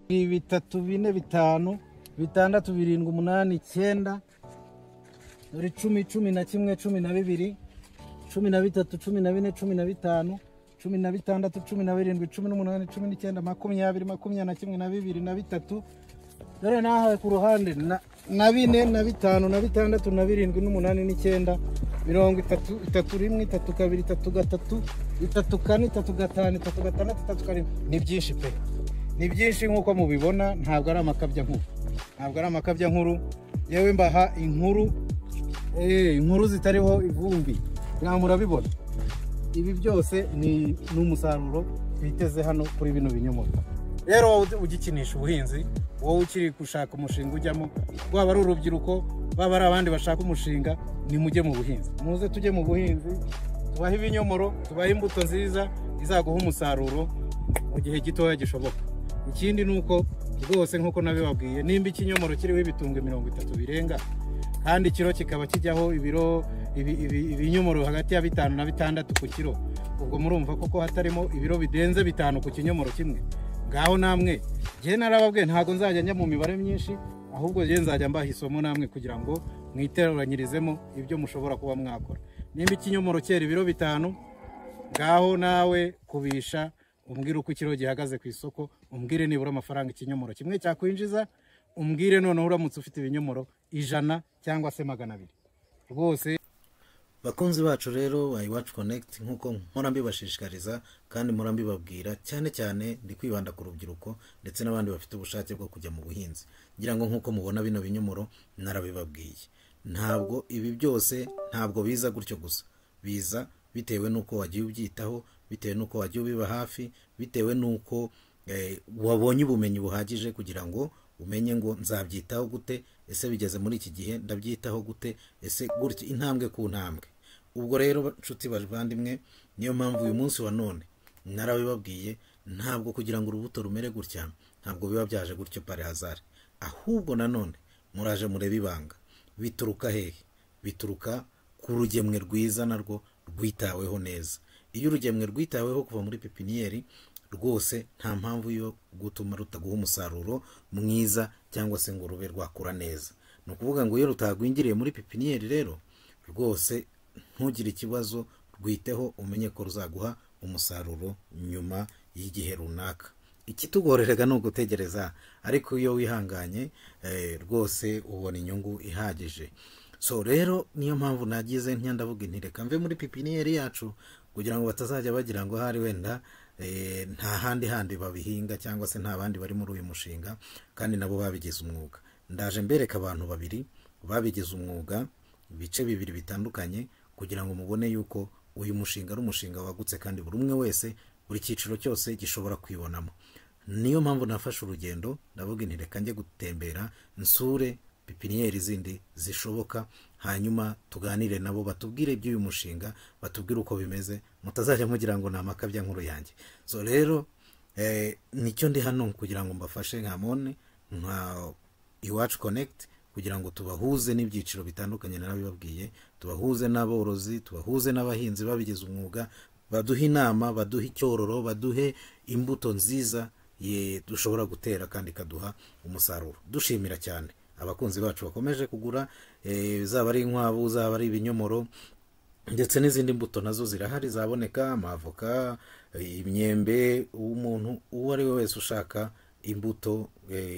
bitatu bine bitanu bitandatu birindwi umunani icyenda dore 10 11 12 13 14 15 16 17 18 19 20 21 23 dore nahawe ku ruhande na 4 na 5 na 6 na 7 n'umunani n'icyenda 30 31 32 33 34 35 36 ni byinshi pe, ni byinshi nkuko mubibona. Ntabwo ari amakabya nkuru, yewe mbaha inkuru zitariho ivumbi. Nta murabibona ibi byose ni umusaruro twiteze hano kuri bino binyomoro. Rero wowe ugikinisha ubuhinzi, wowe ukiri gushaka umushinga ujyamo, waba ari urubyiruko baba ari abandi bashaka umushinga, ni mujye mu buhinzi, muze tujye mu buhinzi, tubahe ibinyomoro, tubahe imbuto nziza izaguha umusaruro mu gihe gitoya gishoboka. Ikindi nuko rwose nkuko nabibabwiye, nimba ikinyomoro kiriho ibitumbwe 30 birenga kandi ikiro kikaba kijyaho ibinyomoro hagati ya 5 na 6 ku kiro, ubwo murumva koko hatarimo ibiro bidenze 5 ku kinyomoro kimwe. Ngaho namwe je narababwiye ntago nzajya njya mu mibare myinshi, ahubwo je nzajya mbaha isomo namwe kugira ngo mwiteranyirizemo ibyo mushobora kuba mwakora. Nimba ikinyomoro cyera ibiro 5, ngaho nawe kubisha umbwire uko ikiro gihagaze ku isoko, umbwire nibura amafaranga ikinyomoro kimwe cyakwinjiza, umbwire noneho uramutse ufite ibinyomoro 100 cyangwa se 200 rwose. Bakunzi bacu rero wa Iwacu Connect, nkuko mpora mbibashishikariza kandi mpora mbibabwira, cyane ndi kwibanda ku rubyiruko ndetse n'abandi bafite ubushake bwo kujya mu buhinzi. Ngira ngo nkuko mubona bino binyomoro narabibabwiye, ntabwo ibi byose ntabwo biza gutyo gusa, biza bitewe nuko wagiye ubyitaho, bitewe nuko wagiye ubiba hafi, bitewe nuko wabonye ubumenyi buhagije kugira ngo umenye ngo nzabyitaho gute, ese bigeze muri iki gihe ndabyitaho gute, ese gutya intambwe ku ntambwe. Ubwo rero nshuti bavandimwe, niyo mpamvu uyu munsi wa none narabibabwiye, ntabwo kugira ngo urubuto rumere gutya ntabwo biba byaje gutyo pare hazard, ahubwo nanone muraje murebe ibanga. Bituruka hehe? Bituruka ku rugemwe rwiza narwo rwitaweho neza. Iyo urugemwe rwitaweho kuva muri pepiniyeri, rwose nta mpamvu yo gutuma rutaguha umusaruro mwiza cyangwa se ngo rube rwakura neza. Ni ukuvuga ngo iyo rutagwingiriye muri pepiniyeri rero, rwose ntugire ikibazo, rwiteho umenye ko ruzaguha umusaruro nyuma y'igihe runaka. Ikitugorerega no gutegereza, ariko iyo wihanganye rwose ubona inyungu ihagije. So rero niyo mpamvu nagize ndavuga nti reka mve muri pepiniyeri yacu kugira ngo batazajya bagira ngo hari wenda nta handi babihinga cyangwa se nta bandi bari muri uyu mushinga kandi nabo babigize umwuga. Ndaje mbereka abantu babiri babigize umwuga, bice bibiri bitandukanye, kugira ngo mubone yuko uyu mushinga ari umushinga wagutse kandi buri umwe wese buri cyiciro cyose gishobora kwibonamo. Niyo mpamvu nafashe urugendo ndavuga nti reka njye gutembera nsure pepiniyeri zindi zishoboka, hanyuma tuganire nabo batubwire iby'uyu mushinga, batubwire uko bimeze, mutazajya mugira ngo ni amakabya nkuru yanjye. So rero nicyo ndi hano kugira ngo mbafashe nkamone nka Iwacu Connect, kugira ngo tubahuze n'ibyiciro bitandukanye narabibabwiye, tubahuze n'aborozi, tubahuze n'abahinzi babigize umwuga, baduhe inama, baduhe icyororo, baduhe imbuto nziza dushobora gutera kandi kaduha umusaruro. Dushimira cyane abakunzi bacu bakomeje kugura, zaba ari inkwavu, zaba ari ibinyomoro, ndetse n'izindi mbuto nazo zirahari zaboneka, amavoka, imyembe. Umuntu uwo ari we wese ushaka imbuto,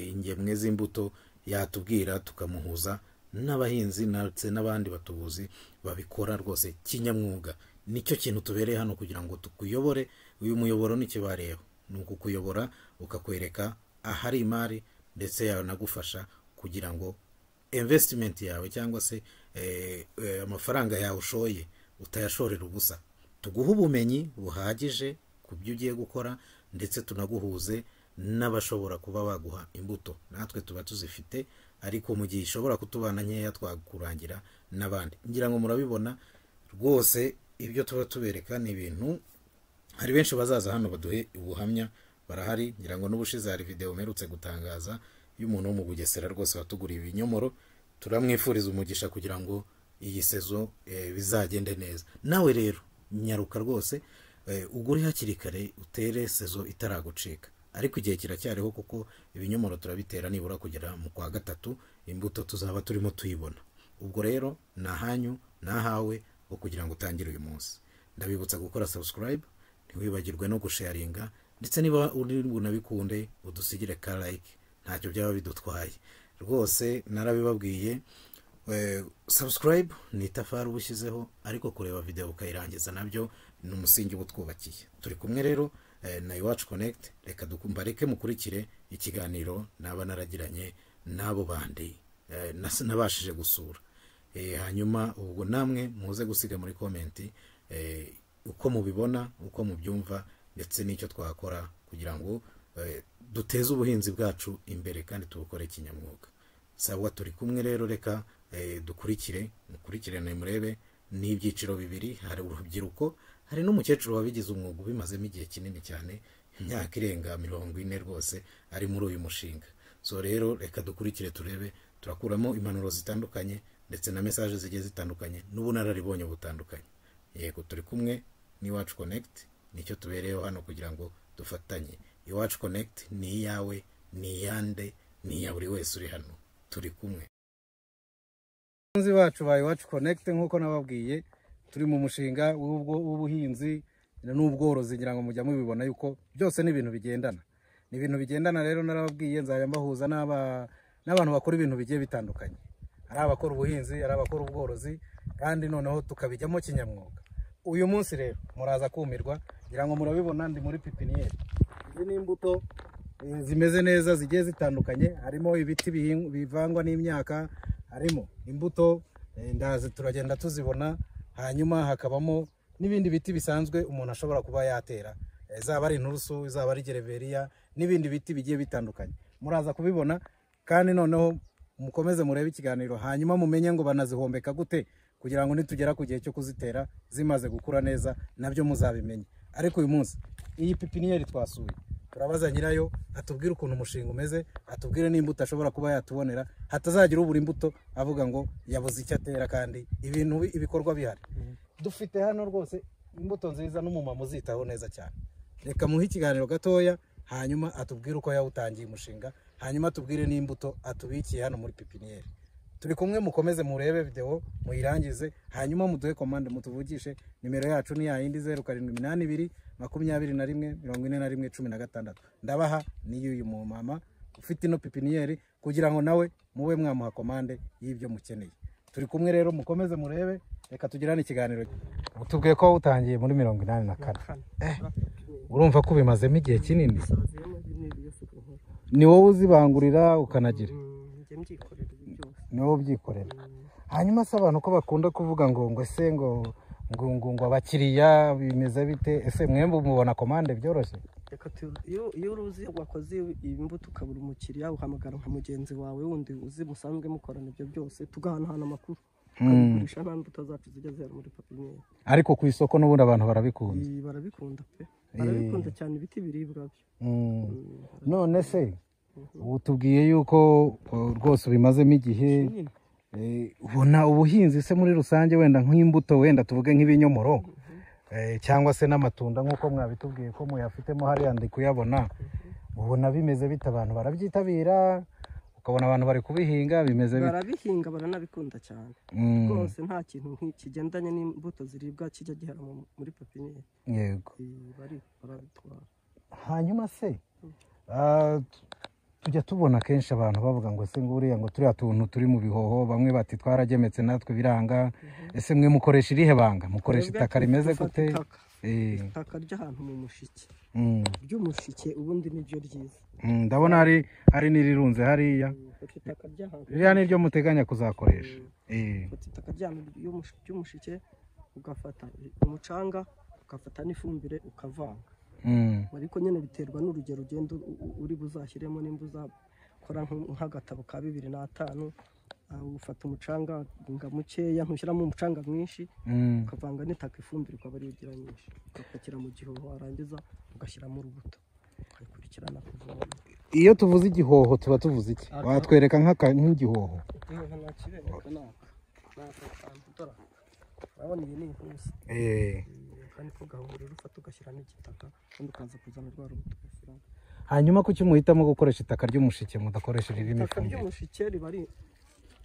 ingemwe z'imbuto yatubwira tukamuhuza n'abahinzi ndetse n'abandi batubuzi babikora rwose kinyamwuga. Nicyo kintu tubereye hano kugira ngo tukuyobore. Uyu muyoboro n'icyo bareba ni ukukuyobora, ukakwereka ahari imari ndetse yanagufasha kugira ngo investment yawe cyangwa se amafaranga yawe ushoye utayashorera ubusa. Tuguha ubumenyi buhagije ku byo ugiye gukora, ndetse tunaguhuze n'abashobora kuba baguha imbuto. Natwe tuba tuzifite, ariko mu gihe ishobora kutubana nkeya twakurangira n'abandi. Ngira ngo murabibona rwose ibyo tuba tubereka ni ibintu, hari benshi bazaza hano baduhe ubuhamya, barahari. Ngira ngo n'ubushize hari video merutse gutangaza y'umuntu wo mu Bugesera rwose watuguriye ibinyomoro. Turamwifuriza umugisha kugira ngo iyi sezo bizagende neza. Nawe rero nyaruka rwose ugure hakiri kare, utere sezo itaragucika. ariko igihe kiracyariho kuko ibinyomoro turabitera nibura kugera mu kwa gatatu imbuto tuzaba turimo tuyibona. Ubwo rero ni ahanyu ni ahawe wo kugira ngo utangire uyu munsi. Ndabibutsa gukora subscribe, ntiwibagirwe no gusharinga, ndetse niba uri bunabikunde udusigire ka like, ntacyo byaba bidutwaye rwose. Narabibabwiye, subscribe ni itafari ubushyizeho, ariko kureba video ukayirangiza nabyo ni umusingi ubutwubakiye. Turi kumwe rero na Iwacu Connect. Reka dukumbareke mukurikire ikiganiro naba naragiranye n'abo bandi nabashije gusura. Hanyuma ubwo namwe muze gusiga muri komenti uko mubibona, uko mubyumva, ndetse n'icyo twakora kugira ngo duteze ubuhinzi bwacu imbere kandi tubukore kinyamwuga. Sawa, turi kumwe rero. Reka mukurikirane murebe. Ni ibyiciro bibiri, hari urubyiruko, hari n'umukecuru wabigize umwuga ubimazemo igihe kinini cyane, imyaka irenga 40 rwose ari muri uyu mushinga. So rero reka dukurikire turebe, turakuramo impanuro zitandukanye ndetse na message zigiye zitandukanye n'ubunararibonye butandukanye. Yego, turi kumwe ni Iwacu Connect, nicyo tubereyeho hano kugira ngo dufatanye. Iwacu Connect ni iyawe, ni iyande, ni iya buri wese uri hano. Turi kumwe. Abakunzi bacu ba Iwacu Connect, nk'uko nababwiye, turi mu mushinga w'ubuhinzi n'ubworozi, ngira ngo mujya mubibona yuko byose ni ibintu bigendana. Ni ibintu bigendana rero, narababwiye nzajya mbahuza n'abantu bakora ibintu bigiye bitandukanye. Ari abakora ubuhinzi, ari abakora ubworozi, kandi noneho tukabijyamo kinyamwuga. Uyu munsi rero muraza kumirwa, ngira ngo murabibona ndi muri pipiniyeri. Izi ni imbuto zimeze neza zigiye zitandukanye, harimo ibiti bivangwa n'imyaka, harimo imbuto ndazi turagenda tuzibona, hanyuma hakabamo n'ibindi biti bisanzwe umuntu ashobora kuba yatera, zaba ari inturusu, zaba ari gereveriya, n'ibindi biti bigiye bitandukanye. Muraza kubibona, kandi noneho mukomeze murebe ikiganiro, hanyuma mumenye ngo banazihombeka gute kugira ngo nitugera ku gihe cyo kuzitera zimaze gukura neza nabyo muzabimenye. Ariko uyu munsi iyi pipiniyeri twasuye, turabaza nyirayo atubwire ukuntu umushinga umeze, atubwire n'imbuto ashobora kuba yatubonera, hatazagira ubura imbuto avuga ngo yabuze icyo atera kandi ibikorwa bihari. Dufite hano rwose imbuto nziza n'umumama uzitaho neza cyane. Reka muhe ikiganiro gatoya, hanyuma atubwire uko yawutangiye umushinga, hanyuma atubwire n'imbuto atubikiye hano muri pipiniyeri. Turi kumwe, mukomeze murebe video muyirangize, hanyuma muduhe komande mutuvugishe. Nimero yacu ni ya yindi 0782 21 41 16. Ndabaha niyo uyu mumama ufite ino pipiniyeri kugira ngo nawe mube mwamuha komande y'ibyo mukeneye. Turi kumwe rero, mukomeze murebe. Reka tugirane ikiganiro. Utubwiye ko utangiye muri 84. Urumva ko bimazemo igihe kinini? Ni wowe uzibangurira ukanagira? Ni wowe ubyikorera. Hanyuma se abantu ko bakunda kuvuga ngo ese ngo abakiriya bimeze bite? Ese mwembe mubona komande byoroshye? Iyo uruzi wakoze imbuto ukabura umukiriya, uhamagara nka mugenzi wawe wundi uzi musanzwe mukorana ibyo byose, tugahanahana amakuru, tukagurisha nta mbuto zacu zijya zera muri pipiniyeri. Ariko ku isoko n'ubundi abantu barabikunda? Barabikunda pe, barabikunda cyane ibiti biribwa byo. None se utubwiye yuko rwose bimazemo igihe, ubona ubuhinzi se muri rusange, wenda nk'imbuto, wenda tuvuge nk'ibinyomoro cyangwa se n'amatunda nk'uko mwabitubwiye ko muyafitemo hariya ndi kuyabona, ubona bimeze bite? Abantu barabyitabira? Ukabona abantu bari kubihinga bimeze bite? Barabihinga, baranabikunda cyane rwose. Nta kintu nk'ikigendanye n'imbuto ziribwa kijya gihera muri pipiniyeri. Yego, barabitwara. hanyuma se tujya tubona kenshi abantu bavuga ngo ese nguriya ngo turiya tuntu turi mu bihoho, bamwe bati twaragemetse natwe biranga. Ese mwe mukoresha irihe banga? Mukoresha itaka rimeze gute? Itaka ry'ahantu mu mushike, ry'umushike, ubundi nibyo ryiza. Ndabona hari n'irirunze hariya. Ririya ni ryo muteganya kuzakoresha? Itaka ry'umushike, ugafata umucanga, ugafata n'ifumbire ukavanga. Ariko nyine biterwa n'urugero ugenda uri buzashyiremo. Nimba uzakora nk'agatabo ka 2 na 5, ufata umucanga nga mukeya, ntushyiramo umucanga mwinshi, ukavanga n'itaka, ifumbire ukaba ari ugira nyinshi, ugapakira mu gihoho, warangiza ugashyiramo urubuto, ukayikurikirana kuvoma. Iyo tuvuze igihoho tuba tuvuze iki? Watwereka nk'igihoho? Urabona iyi ni intusi, kandi ko gahurira ufata ugashyira n'igitaka, kandi ukaza kuzana rwa rubuto ugashyiramo. hanyuma kuki muhitamo gukoresha itaka ry'umushike mudakoresha ririmo itaka ifumbire? ry'umushike riba ari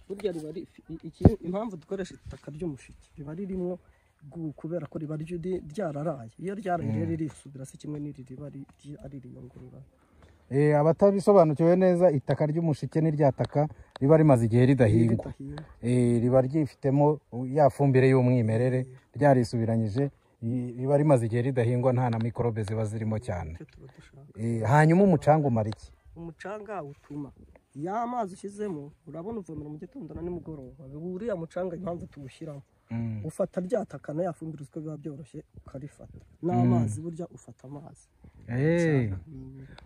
burya riba ari impamvu dukoresha itaka ry'umushike riba ririmo kubera ko riba ryararaye. Iyo ryaraye rero ririsubira se kimwe n'iri riba ari riyungurura. Abatabisobanukiwe neza, itaka ry'umushike ni rya taka riba rimaze igihe ridahingwa, riba ryifitemo ya fumbire y'umwimerere, ryarisubiranyije, riba rimaze igihe ridahingwa, nta na mikorobe ziba zirimo cyane. Hanyuma umucanga umara iki? Umucanga utuma ya mazi ushyizemo, urabona uvomera mu gitondo na nimugoroba, uriya mucanga impamvu tuwushyiramo ufata rya taka na ya fumbire uziko biba byoroshye ukarifata n'amazi, burya ufata amazi.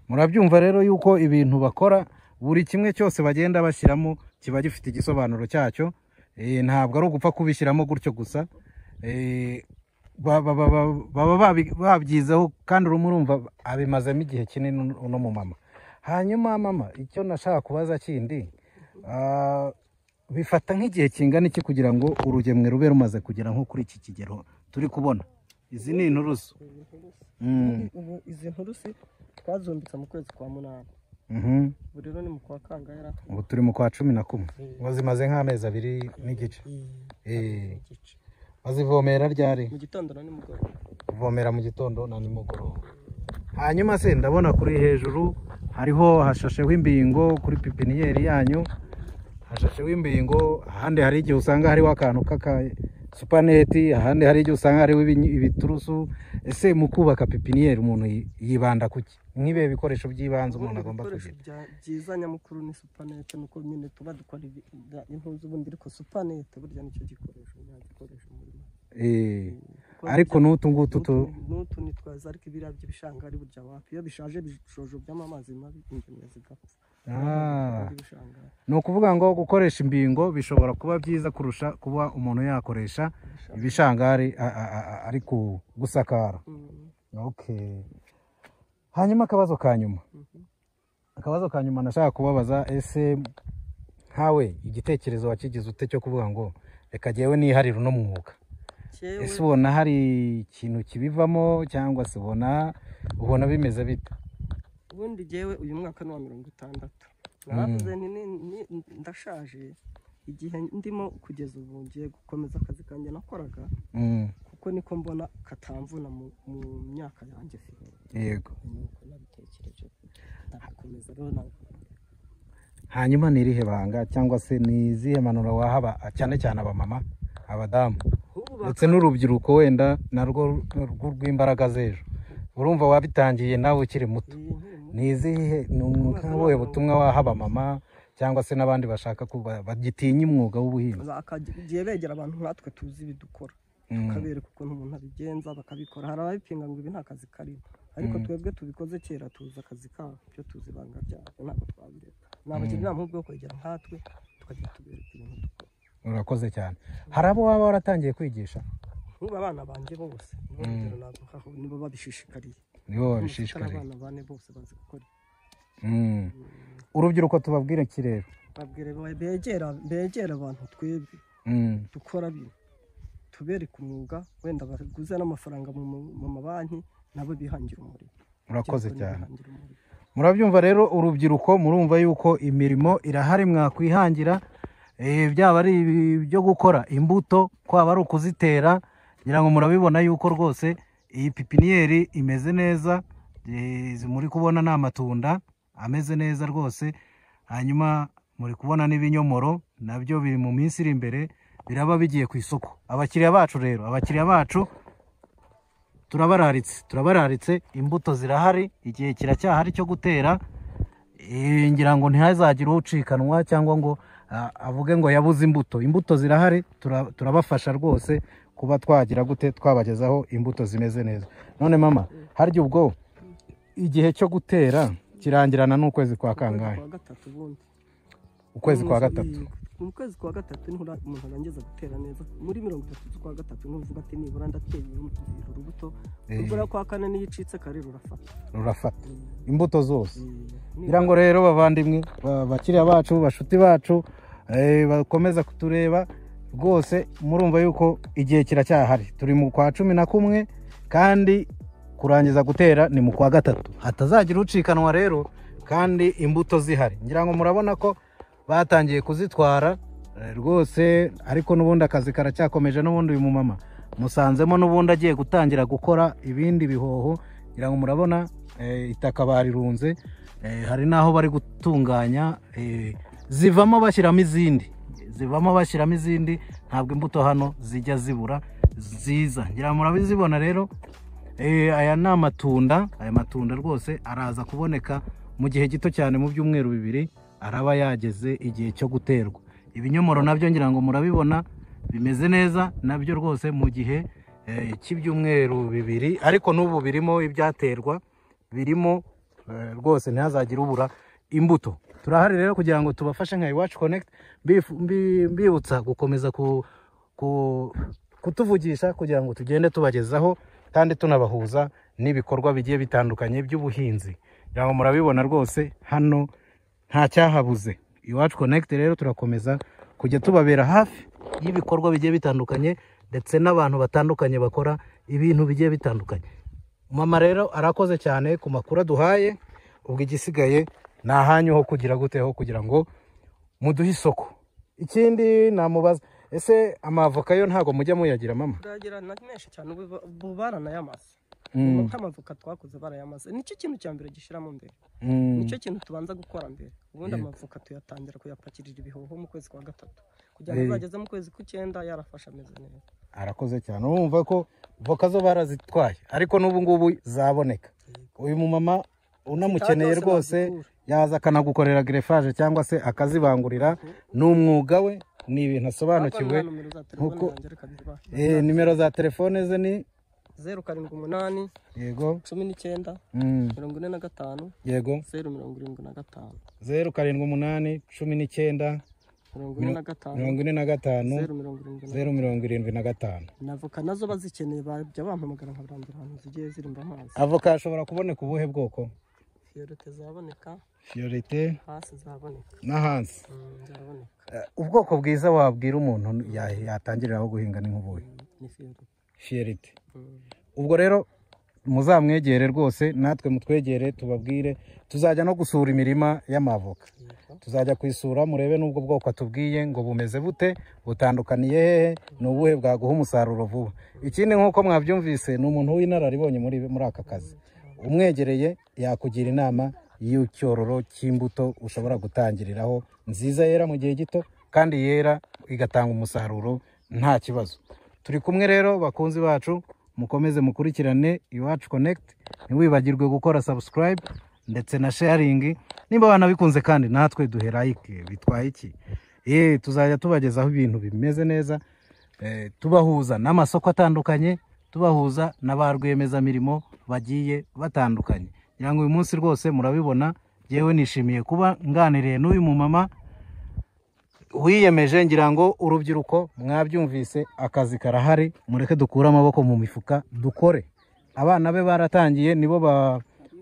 Murabyumva rero yuko ibintu bakora buri kimwe cyose bagenda bashyiramo kiba gifite igisobanuro cyacyo, ntabwo ari ugupfa kubishyiramo gutyo gusa, baba babyizeho kandi urumva abimazemo igihe kinini uno mu mama. Hanyuma mama, icyo nashaka kubaza kindi, bifata nk'igihe kingana iki kugira ngo urugemwe rube rumaze kugera nko kuri iki kigero turi kubona? Izi ni inturusu. Izi nturusi twazumbitse mu kwezi kwa 8. Ubu rero ni mu kwa kangahe? Ubu turi mu kwa 11. Wazimaze nk'amezi 2 n'igice. Bazivomera ryari? Mu gitondo na nimugoroba. Uvomera mu gitondo na nimugoroba. Hanyuma se ndabona kuri hejuru hariho hashasheho imbingo, kuri pipiniyeri yanyu hashasheho imbingo, ahandi hari igihe usanga hariho akantu k'aka supaneti, ahandi hari igihe usanga hariho ibiturusu. Ese mu kubaka pipiniyeri umuntu yibanda kuki? Nk'ibihe bikoresho by'ibanze umuntu agomba kugira? Byiza nyamukuru ni supanete, nuko nyine tuba dukora impuzu, ubundi ariko supanete burya nicyo gikoresho nyagikoresho muri ariko n'utu ni twaza, ariko ibiriya by'ibishangari burya wapi, iyo bishaje bishojo by'amo amazi mabi ingemwe zigapfa. Ni ukuvuga ngo gukoresha imbingo bishobora kuba byiza kurusha kuba umuntu yakoresha ibishangari ari gusakara. Hanyuma akabazo ka nyuma nashaka kubabaza, ese nkawe igitekerezo wakigize ute cyo kuvuga ngo reka jyewe niharire uno mwuga? Ese ubona hari ikintu kibivamo cyangwa se ubona bimeze bite? Ubundi jyewe uyu mwaka ni wa 60. Naravuze ndashaje, igihe ndimo kugeza ubu ngiye gukomeza akazi kanjye nakoraga, kuko niko mbona katamvuna mu myaka yanjye mfite. Yego. Nabitekereje ndakomeza rero. Hanyuma ni irihe banga cyangwa se ni izihe manuro wahaba cyane cyane abamama, abadamu ndetse n'urubyiruko wenda narwo rw'imbaraga z'ejo? Urumva wabitangiye nawe ukiri muto, ni izihe nkawe butumwa wahaba mama cyangwa se n'abandi bashaka kuba bagitinya umwuga w'ubuhinzi? Bakagiye begera abantu nkatwe tuzi ibidukora, tukabereka ukuntu umuntu abigenza bakabikora. Hari ababipinga ngo ibi nta kazi karimo, ariko twebwe tubikoze kera tuzi akazi kabo, byo tuzi ibanga ryabo, ntabwo twabireka. Nabagira inama yo kwegera nkatwe tukagira tubereka ibintu dukora. Urakoze cyane. Hari abo waba waratangiye kwigisha? Nk'ubu abana banjye bose nibo babishishikariye. Nibo babishishikariye. Abana bane bose bazi gukora. Urubyiruko tubabwire iki rero? Babwire begera abantu twebwe dukora bino, tubereka umwuga, wenda baguze n'amafaranga mu mabanki, nabo bihangira umurimo. Urakoze cyane. Murabyumva rero urubyiruko, murumva yuko imirimo irahari mwakwihangira, byaba ari byo gukora imbuto, kwaba ari ukuzitera, ngira ngo murabibona yuko rwose iyi pipiniyeri imeze neza, muri kubona n'amatunda ameze neza rwose. Hanyuma muri kubona n'ibinyomoro nabyo biri mu minsi iri imbere biraba bigiye ku isoko. Abakiriya bacu rero, abakiriya bacu turabararitse, imbuto zirahari, igihe kiracyahari cyo gutera. Ngira ngo ntihazagire ucikanwa cyangwa ngo avuge ngo yabuze imbuto. Imbuto zirahari, turabafasha rwose kuba twagira gute twabagezaho imbuto zimeze neza. None mama, harya ubwo igihe cyo gutera kirangirana n'ukwezi kwa kangahe? Ukwezi kwa gatatu. Mu kwezi kwa gatatu niho umuntu arangeza gutera neza. Muri 30 z'ukwa gatatu n'uvuga ati nibura ndateye urubuto. Ubwo kwa kane niyicitse kare rurafata imbuto zose. Ngira ngo rero bavandimwe, bakiriya bacu, bashuti bacu, bakomeza kutureba rwose, murumva yuko igihe kiracyahari. Turi mu kwa 11 kandi kurangiza gutera ni mu kwa gatatu, hatazagira ucikanwa rero kandi imbuto zihari. Ngira ngo murabona ko batangiye kuzitwara rwose, ariko n'ubundi akazi karacyakomeje. N'ubundi uyu mumama musanzemo n'ubundi agiye gutangira gukora ibindi bihoho. Ngira ngo murabona itaka barirunze, hari naho bari gutunganya, zivamo bashyiramo izindi, ntabwo imbuto hano zijya zibura ziza. Ngira ngo murabizibona rero. Aya ni amatunda, aya matunda rwose araza kuboneka mu gihe gito cyane, mu byumweru 2 araba yageze igihe cyo guterwa. Ibinyomoro nabyo ngira ngo murabibona bimeze neza nabyo rwose mu gihe cy'ibyumweru 2, ariko n'ubu birimo ibyaterwa, birimo rwose ntihazagire ubura imbuto. Turahari rero kugira ngo tubafashe nka Iwacu Connect, mbibutsa gukomeza kutuvugisha kugira ngo tugende tubagezaho kandi tunabahuza n'ibikorwa bigiye bitandukanye by'ubuhinzi. Ngira ngo murabibona rwose hano nta cyahabuze. Iwacu Connect rero turakomeza kujya tubabera hafi y'ibikorwa bigiye bitandukanye ndetse n'abantu batandukanye bakora ibintu bigiye bitandukanye. Mama rero arakoze cyane ku makuru duhaye, ubwo igisigaye nahanyu ho kugira guteho kugira ngo muduhe isoko. Ikindi namubaza, ese amavoka yo ntago mujya muyagira mama? Ndagira na menshi cyane ubu baranayamaze. Nk'amavoka twakoze barayamaze. Nicyo kintu cya mbere gishiramo mbere. Nicyo kintu tubanza gukora mbere. Ubundi amavoka tuyatangira kuyapakirira ibihoho mu kwezi kwa 3 kugira ngo bageze mu kwezi ku9 yarafasha ameze neza. Arakoze cyane. Urumva ko voka zo barazitwaye, ariko n'ubu ngubu zaboneka. Uyu mumama unamukeneye rwose yaza akanagukorera greffage cyangwa se akazibangurira, n'umwuga we, ni ibintu asobanukiwe. Nkuko nimero za telefone ze ni 078 yego 19 45 yego 075 078 19 45 075. Navoka nazo bazikeneye bajya bampamagara nkabarambira ahantu zigiye zirimba amazi. Avoka ashobora kuboneka ubuhe bwoko? Fiorite zaboneka. Fiorite hasi zaboneka. Na hasi zaboneka. Ubwoko bwiza wabwira umuntu yatangiriraho guhinga ni nk'ubuhe? Ni Fiorite. Fiorite. Ubwo rero muzamwegere rwose, natwe mutwegere tubabwire. Tuzajya no gusura imirima y'amavoka, tuzajya kwisura murebe n'ubwo bwoko atubwiye ngo bumeze bute, butandukaniye hehe, n'ubuhe bwaguha umusaruro vuba. Ikindi nk'uko mwabyumvise ni umuntu w'inararibonye muri aka kazi. Umwegereye yakugira inama y'icyororo cy'imbuto ushobora gutangiriraho, nziza yera mu gihe gito kandi yera igatanga umusaruro nta kibazo. Turi kumwe rero bakunzi bacu, mukomeze mukurikirane Iwacu Connect, ntiwibagirwe gukora subscribe ndetse na sharing. Nimba banabikunze kandi natwe duhe like, bitwaye iki? Tuzajya tubagezaho ibintu bimeze neza, tubahuza n'amasoko atandukanye, tubahuza n'aba rwiyemezamirimo bagiye batandukanye. Ngira ngo uyu munsi rwose murabibona, yewe nishimiye kuba nganiriye n'uyu mumama wiyemeje. Ngira ngo urubyiruko mwabyumvise, akazi karahari, mureke dukura amaboko mu mifuka dukore. Abana be baratangiye, nibo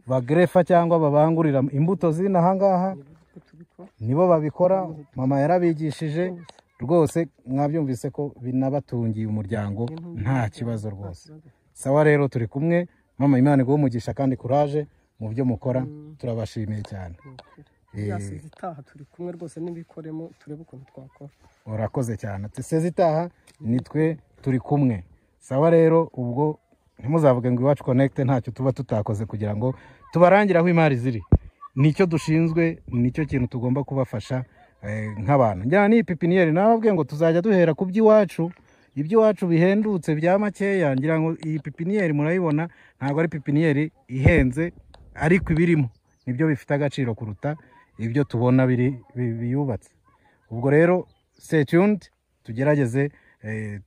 bagrefa cyangwa babangurira imbuto zina hangaha, nibo babikora. Mama yarabigishije rwose, mwabyumvise ko binabatungiye umuryango nta kibazo rwose. Sawa rero turi kumwe, mama Imana iguhe umugisha kandi courage mu byo mukora, turabashimiye cyane. Zitaha turi kumwe rwose n'ibikoremo turebe ukuntu twakora. Urakoze cyane. Zitaha nitwe turi kumwe. Sawa rero ubwo ntimuzavuge ngo Iwacu Connect ntacyo tuba tutakoze kugira ngo tubarangira aho imari ziri. Nicyo dushinzwe, nicyo kintu tugomba kubafasha nk'abantu. Njyana ni pipiniyeri, nababwiye ngo tuzajya duhera ku by'iwacu, iby'iwacu bihendutse bya makeya. Ngira ngo iyi pipiniyeri murayibona, ntabwo ari pipiniyeri ihenze, ariko ibirimo nibyo bifite agaciro kuruta ibyo tubona biyubatse. Ubwo rero stay tuned, tugerageze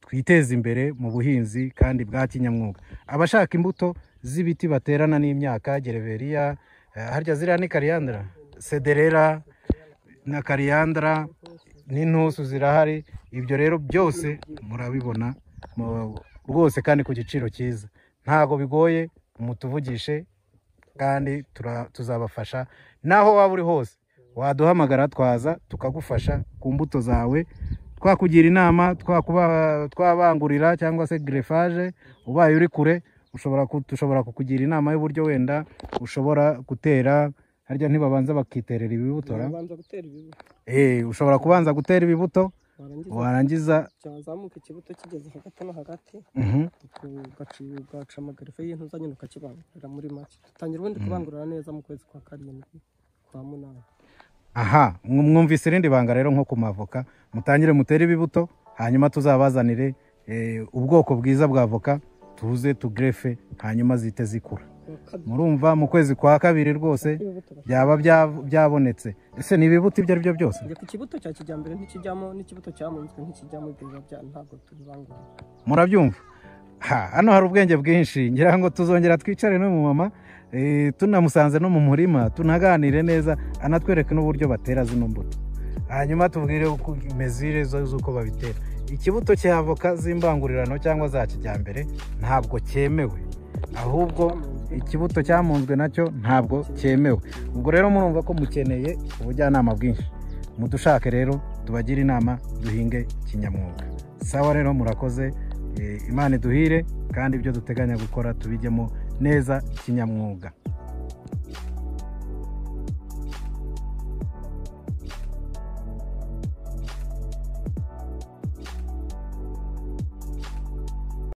twiteze imbere mu buhinzi kandi bwa kinyamwuga. Abashaka imbuto z'ibiti baterana n'imyaka, gereveriya, harya ziriya ni kariyandra, sederera na kariyandra n'intusu zirahari. Ibyo rero byose murabibona rwose kandi ku giciro cyiza, ntago bigoye. Mutuvugishe kandi tuzabafasha. Naho waba uri hose waduhamagara, twaza tukagufasha ku mbuto zawe, twakugira inama, twabangurira cyangwa se greffage. Ubaye uri kure dushobora kukugira inama y'uburyo wenda ushobora gutera, harya ntibabanza bakiterera ibibuto babanza gutera ibibuto. Ushobora kubanza gutera ibibuto warangiza cyazamuka ikibuto kigeze hagati no hagati ugaca amagarife y'intuza nyine ukakibangurira muri make. Tangira ubundi kubangurira neza mu kwezi kwa 7 kwa 8. aha mwumvise irindi banga rero nko ku mavoka, mutangire mutere ibibuto hanyuma tuzabazanire ubwoko bwiza bwa avoka tuze tugrefe hanyuma zite zikura. Murumva mu kwezi kwa 2 rwose byaba byabonetse. Ese ni ibibuto ibyo ari byo byose? Ku kibuto cya kijyambere ntikijyamo, n'ikibuto cyamunzwe ntikijyamo, ibyo ntabwo tubibangura. Murabyumva? Hano hari ubwenge bwinshi, ngira ngo tuzongera twicare no mu mama tunamusanze no mu murima tunaganire neza, anatwereke n'uburyo batera zino mbuto, hanyuma tubwire uko mezire z'uko babitera. Ikibuto cya avoka z'imbangurirano cyangwa za kijyambere ntabwo cyemewe, ahubwo ikibuto cyamunzwe nacyo ntabwo cyemewe. Ubwo rero murumva ko mukeneye ubujyanama bwinshi, mudushake rero tubagira inama duhinge kinyamwuga. Sawa rero murakoze, Imana iduhire kandi ibyo duteganya gukora tubijyemo neza kinyamwuga.